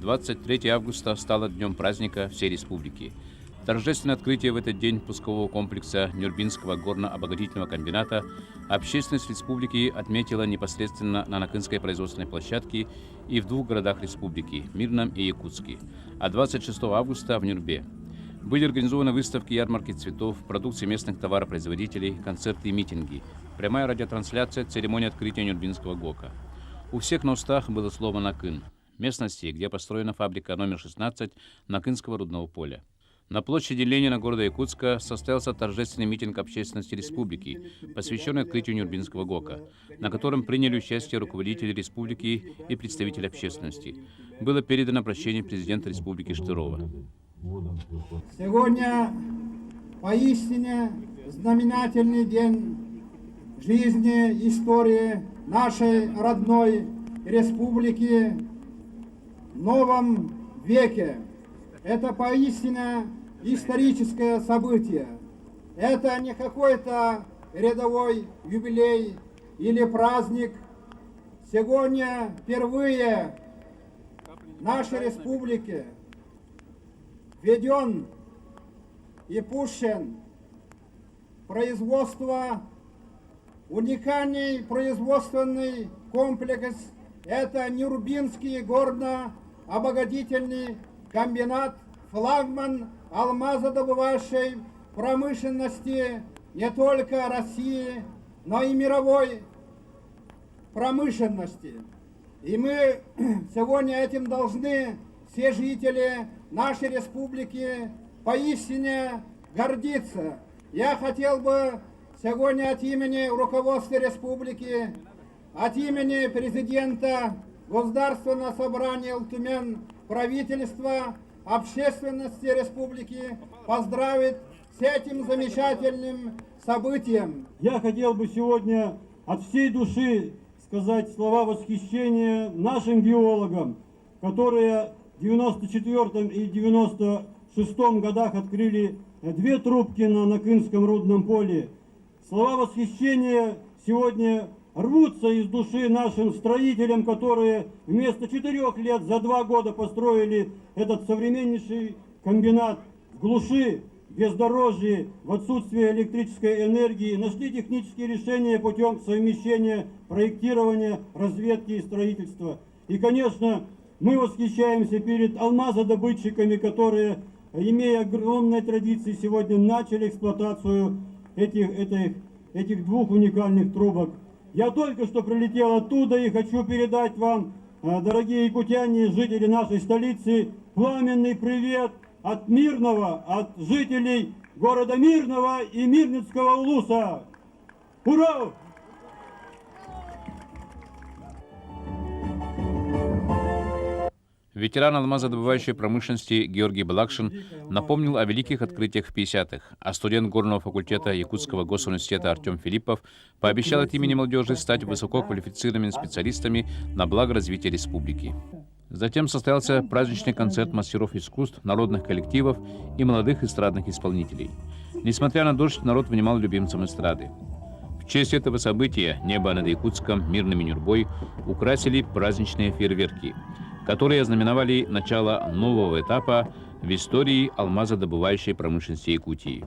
23 августа стало днем праздника всей республики. Торжественное открытие в этот день пускового комплекса Нюрбинского горно-обогатительного комбината общественность республики отметила непосредственно на Накынской производственной площадке и в двух городах республики – Мирном и Якутске, а 26 августа в Нюрбе. Были организованы выставки, ярмарки цветов, продукции местных товаропроизводителей, концерты и митинги, прямая радиотрансляция церемонии открытия Нюрбинского ГОКа. У всех на устах было слово «Накын» – местности, где построена фабрика номер 16 Накынского рудного поля. На площади Ленина города Якутска состоялся торжественный митинг общественности республики, посвященный открытию Нюрбинского ГОКа, на котором приняли участие руководители республики и представители общественности. Было передано обращение президента республики Штырова. Сегодня поистине знаменательный день жизни, истории нашей родной республики в новом веке. Это поистине историческое событие. Это не какой-то рядовой юбилей или праздник. Сегодня впервые в нашей республике введен и пущен производство, уникальный производственный комплекс. Это Нюрбинский горно-обогатительный комбинат, флагман алмазодобывающей промышленности не только России, но и мировой промышленности. И мы сегодня этим должны, все жители нашей республики, поистине гордиться. Я хотел бы сегодня от имени руководства республики, от имени президента Государственного собрания Ултумен, правительства, общественности республики поздравить с этим замечательным событием. Я хотел бы сегодня от всей души сказать слова восхищения нашим геологам, которые в 94 и 96 годах открыли две трубки на Накынском рудном поле. Слова восхищения сегодня рвутся из души нашим строителям, которые вместо 4 лет за 2 года построили этот современнейший комбинат в глуши, в бездорожье, в отсутствие электрической энергии, нашли технические решения путем совмещения проектирования, разведки и строительства. И, конечно, мы восхищаемся перед алмазодобытчиками, которые, имея огромные традиции, сегодня начали эксплуатацию этих двух уникальных трубок. Я только что прилетел оттуда и хочу передать вам, дорогие якутяне, жители нашей столицы, пламенный привет от Мирного, от жителей города Мирного и Мирницкого улуса. Ура! Ветеран алмазодобывающей промышленности Георгий Балакшин напомнил о великих открытиях в 50-х, а студент горного факультета Якутского госуниверситета Артем Филиппов пообещал от имени молодежи стать высококвалифицированными специалистами на благо развития республики. Затем состоялся праздничный концерт мастеров искусств, народных коллективов и молодых эстрадных исполнителей. Несмотря на дождь, народ внимал любимцам эстрады. В честь этого события небо над Якутском, Мирным и Нюрбой украсили праздничные фейерверки, которые ознаменовали начало нового этапа в истории алмазодобывающей промышленности Якутии.